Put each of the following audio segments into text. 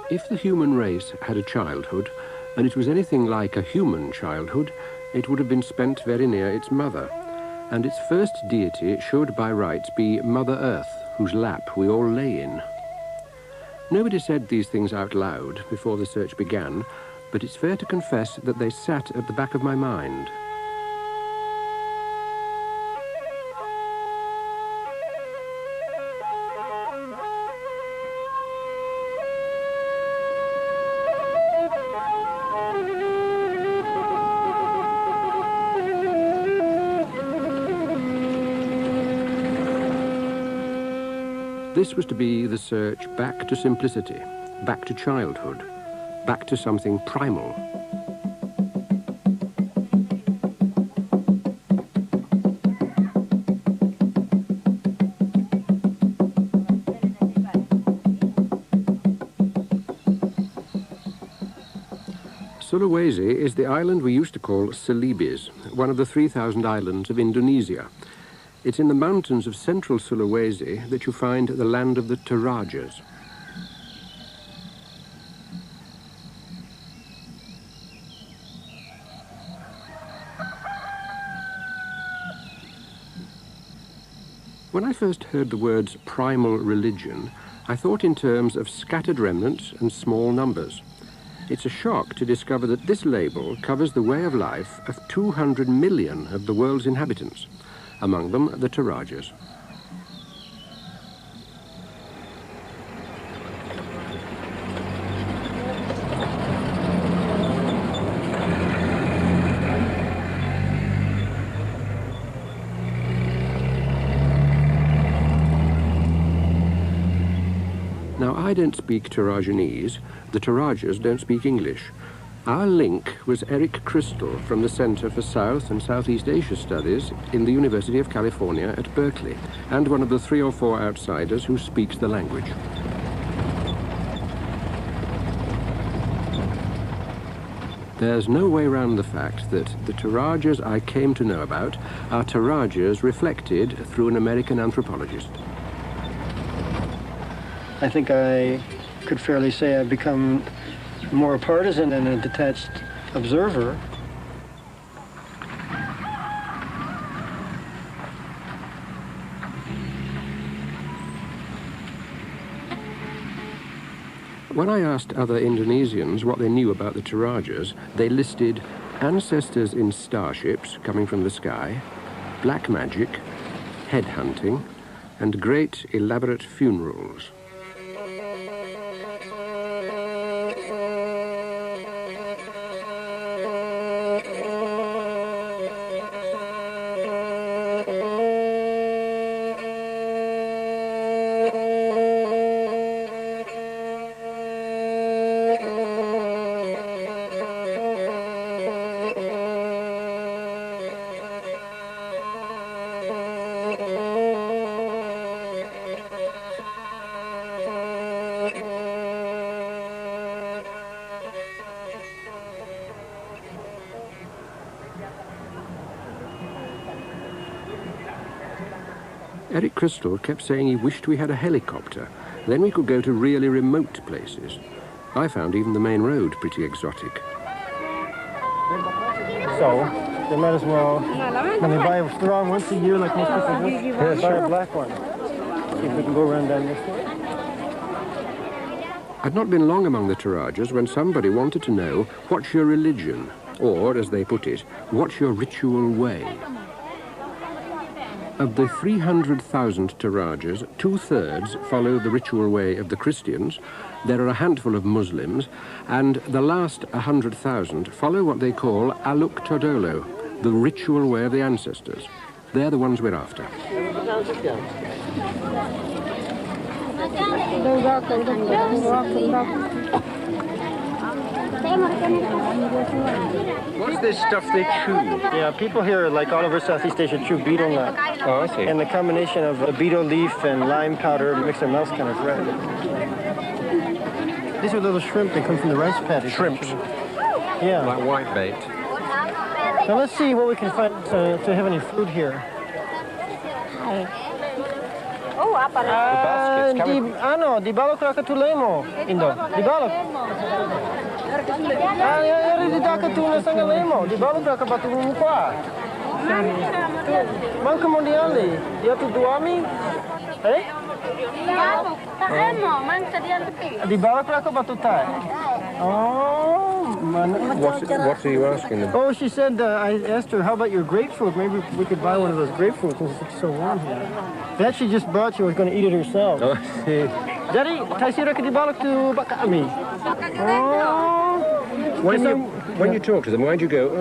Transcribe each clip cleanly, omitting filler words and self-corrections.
If the human race had a childhood, and it was anything like a human childhood, it would have been spent very near its mother, and its first deity should by rights be Mother Earth, whose lap we all lay in. Nobody said these things out loud before the search began, but it's fair to confess that they sat at the back of my mind. This was to be the search back to simplicity, back to childhood, back to something primal. Sulawesi is the island we used to call Celebes, one of the 3,000 islands of Indonesia. It's in the mountains of central Sulawesi that you find the land of the Torajas. When I first heard the words primal religion, I thought in terms of scattered remnants and small numbers. It's a shock to discover that this label covers the way of life of 200 million of the world's inhabitants, among them the Torajas. Now, I don't speak Torajanese, the Torajas don't speak English. Our link was Eric Crystal from the Center for South and Southeast Asia Studies in the University of California at Berkeley, and one of the 3 or 4 outsiders who speaks the language. There's no way around the fact that the Torajas I came to know about are Torajas reflected through an American anthropologist. I think I could fairly say I've become more a partisan than a detached observer. When I asked other Indonesians what they knew about the Torajas, they listed ancestors in starships coming from the sky, black magic, headhunting, and great elaborate funerals. Eric Crystal kept saying he wished we had a helicopter. Then we could go to really remote places. I found even the main road pretty exotic. So, they might as well, when they buy the wrong once a year like most people do, buy a black one. See if we can go around down this way. I'd not been long among the Torajas when somebody wanted to know, what's your religion? Or, as they put it, what's your ritual way? Of the 300,000 Torajas, 2/3 follow the ritual way of the Christians, there are a handful of Muslims, and the last 100,000 follow what they call Aluk Todolo, the ritual way of the ancestors. They're the ones we're after. What's this stuff they chew? Yeah, people here, like all over Southeast Asia, chew betel nut. Oh, I see. And the combination of the betel leaf and lime powder makes their mouths kind of red. These are little shrimp that come from the rice paddies. Shrimps? Yeah. Like whitebait. Now let's see what we can find to have any food here. Di balok ra katulemo. Indo. Di balok. Di dakatuna sanga lemo. Di balok ra kabatu mukwa. Man kemudian dia tu duami. Di balok ra kabatu tai. What are you asking them? Oh, she said, I asked her, how about your grapefruit? Maybe we could buy one of those grapefruits since it's so warm here. That she just bought, she was going to eat it herself. Oh, I see. Daddy, taisira ka di balak to bakami. When you talk to them, why do you go,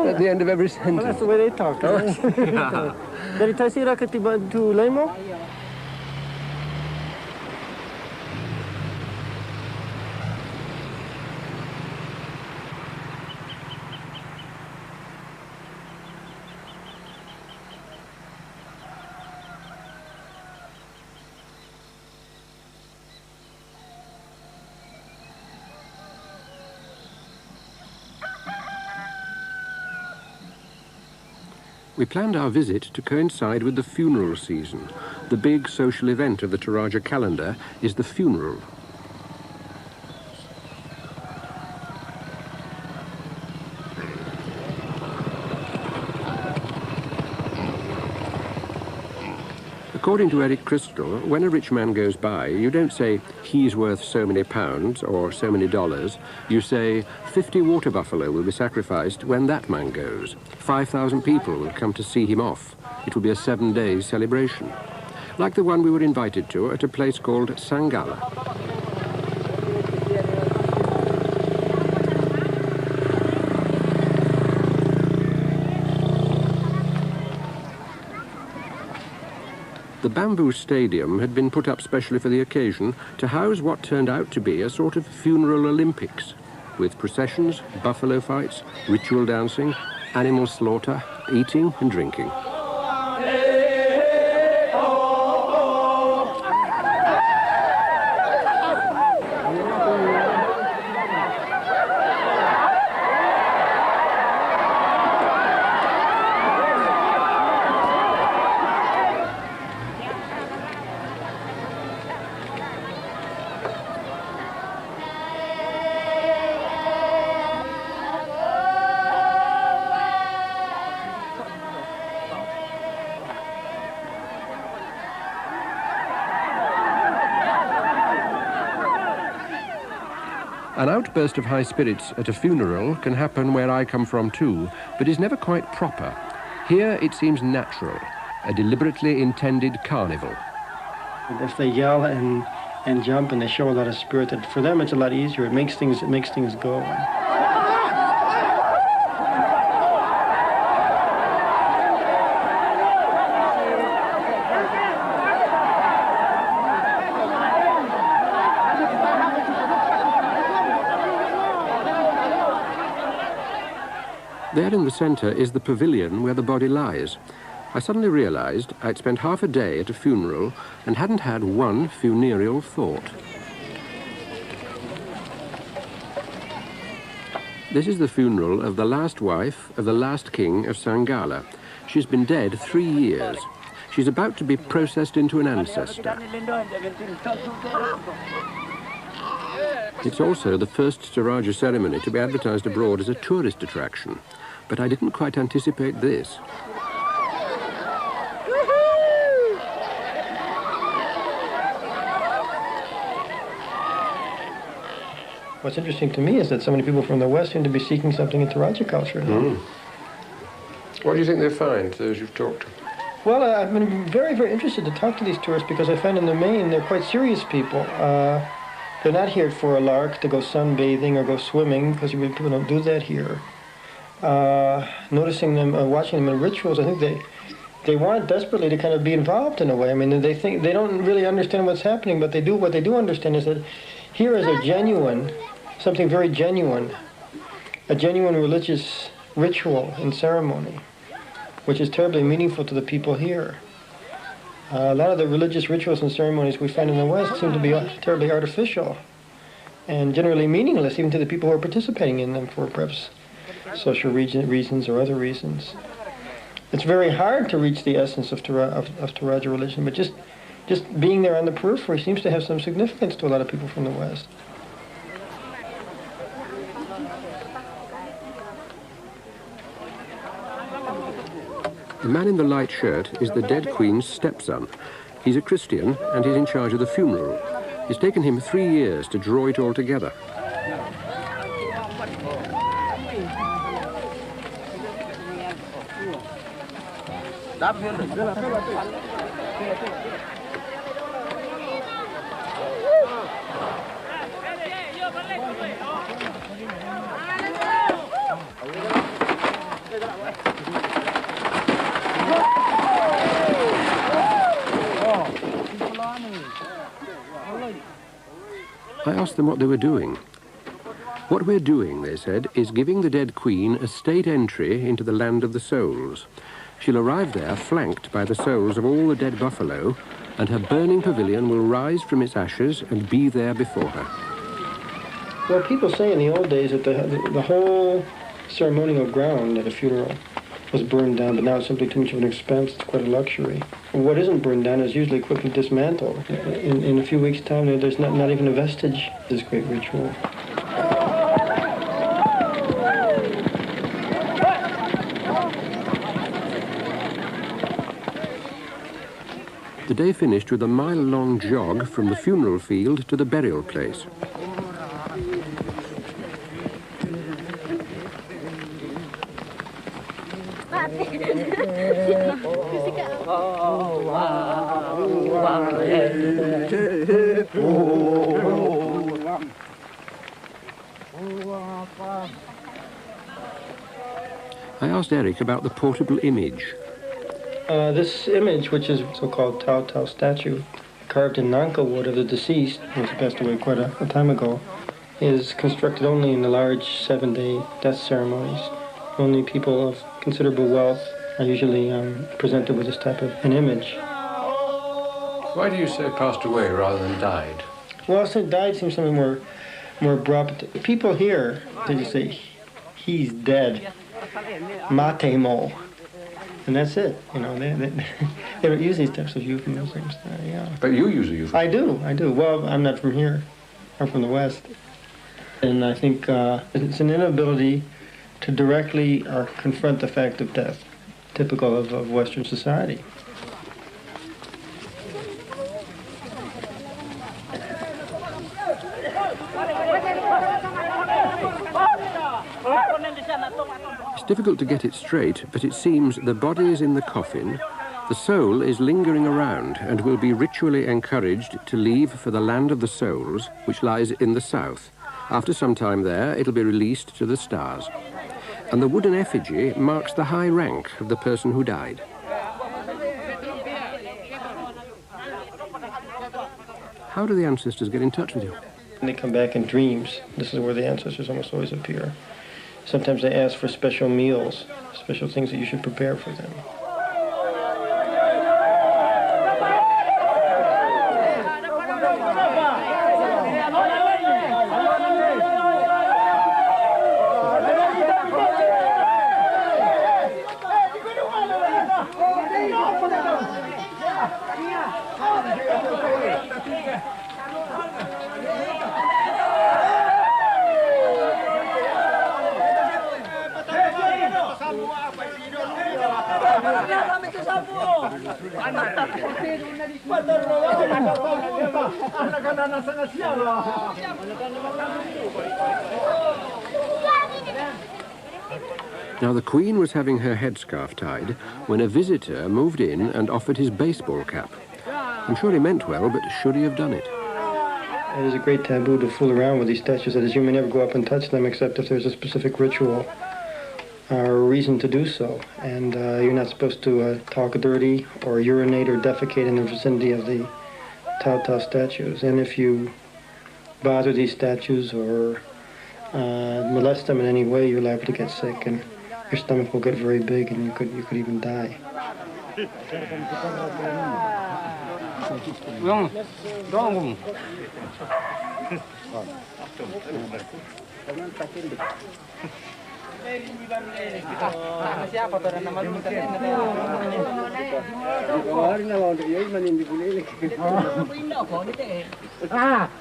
at the end of every sentence? Well, that's the way they talk. Daddy, taisira ka to lemo? We planned our visit to coincide with the funeral season. The big social event of the Toraja calendar is the funeral. According to Eric Crystal, when a rich man goes by, you don't say, he's worth so many pounds or so many dollars. You say, 50 water buffalo will be sacrificed when that man goes. 5,000 people will come to see him off. It will be a 7-day celebration. Like the one we were invited to at a place called Sangala. The bamboo stadium had been put up specially for the occasion to house what turned out to be a sort of funeral Olympics, with processions, buffalo fights, ritual dancing, animal slaughter, eating and drinking. An outburst of high spirits at a funeral can happen where I come from too, but is never quite proper. Here it seems natural, a deliberately intended carnival. If they yell and jump and they show a lot of spirit, for them it's a lot easier. It makes things go. There in the centre is the pavilion where the body lies. I suddenly realised I'd spent half a day at a funeral and hadn't had one funereal thought. This is the funeral of the last wife of the last king of Sangala. She's been dead 3 years. She's about to be processed into an ancestor. It's also the first Toraja ceremony to be advertised abroad as a tourist attraction. But I didn't quite anticipate this. What's interesting to me is that so many people from the West seem to be seeking something in Toraja culture now. What do you think they find, those you've talked to? Well, I've been very, very interested to talk to these tourists because I find in the main they're quite serious people. They're not here for a lark, to go sunbathing or go swimming, because people don't do that here. Noticing them, watching them in rituals, I think they want desperately to kind of be involved in a way. I mean, they think they don't really understand what's happening, but what they do understand is that here is a genuine, something very genuine, a genuine religious ritual and ceremony, which is terribly meaningful to the people here. A lot of the religious rituals and ceremonies we find in the West seem to be terribly artificial and generally meaningless even to the people who are participating in them for perhaps social reasons or other reasons. it's very hard to reach the essence of Toraja religion, but just being there on the periphery seems to have some significance to a lot of people from the West. The man in the light shirt is the dead Queen's stepson. He's a Christian and he's in charge of the funeral. It's taken him 3 years to draw it all together. I asked them what they were doing. What we're doing, they said, is giving the dead Queen a state entry into the land of the souls. She'll arrive there flanked by the souls of all the dead buffalo, and her burning pavilion will rise from its ashes and be there before her. Well, people say in the old days that the whole ceremonial ground at a funeral was burned down, but now it's simply too much of an expense. It's quite a luxury. What isn't burned down is usually quickly dismantled. In a few weeks' time, there's not even a vestige of this great ritual. The day finished with a mile-long jog from the funeral field to the burial place. I asked Eric about the portable image. This image, which is so-called Tao statue, carved in Nanka wood of the deceased, who was passed away quite a time ago, is constructed only in the large 7-day death ceremonies. Only people of considerable wealth are usually presented with this type of an image. Why do you say passed away rather than died? Well, so died seems something more abrupt. People here, they just say, he's dead. Matemo. And that's it. You know, they don't use these types of euphemisms. Yeah. But you use a euphemism. I do. Well, I'm not from here. I'm from the West. And I think it's an inability to directly confront the fact of death, typical of Western society. It's difficult to get it straight, but it seems the body is in the coffin, the soul is lingering around and will be ritually encouraged to leave for the land of the souls, which lies in the south. After some time there, it'll be released to the stars. And the wooden effigy marks the high rank of the person who died. How do the ancestors get in touch with you? They come back in dreams. This is where the ancestors almost always appear. Sometimes they ask for special meals, special things that you should prepare for them. Now, the Queen was having her headscarf tied when a visitor moved in and offered his baseball cap. I'm sure he meant well, but should he have done it? It is a great taboo to fool around with these statues. That is, you may never go up and touch them except if there's a specific ritual or reason to do so. And you're not supposed to talk dirty or urinate or defecate in the vicinity of the Tao statues. And if you bother these statues or molest them in any way, you're liable to get sick, and your stomach will get very big, and you could even die.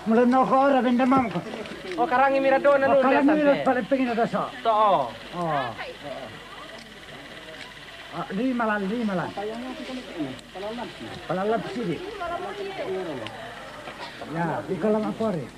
Mulai ora benda mam. Oh, karangi miradona nun. Karang mirat paling pengin ada so. To. Lima lah. Palalap sini. Ya, di kolam akuarium.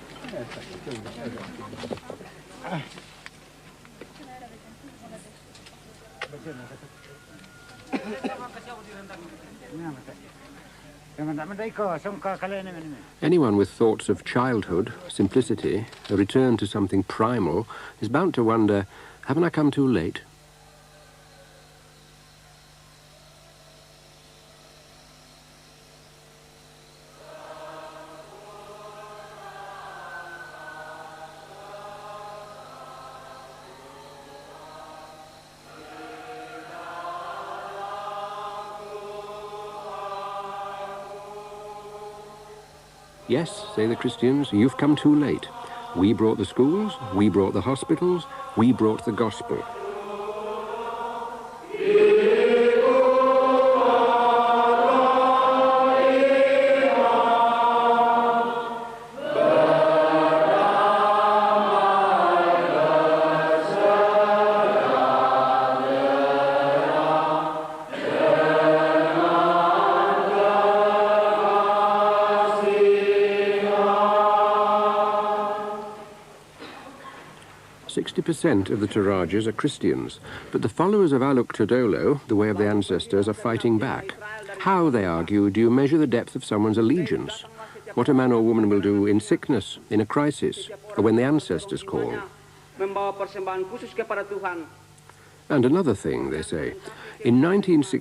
Anyone with thoughts of childhood, simplicity, a return to something primal, is bound to wonder, haven't I come too late? Yes, say the Christians, you've come too late. We brought the schools, we brought the hospitals, we brought the gospel. % of the Torajas are Christians, but the followers of Aluk Todolo, the way of the ancestors, are fighting back. How, they argue, do you measure the depth of someone's allegiance? What a man or woman will do in sickness, in a crisis, or when the ancestors call. And another thing, they say, in 1960,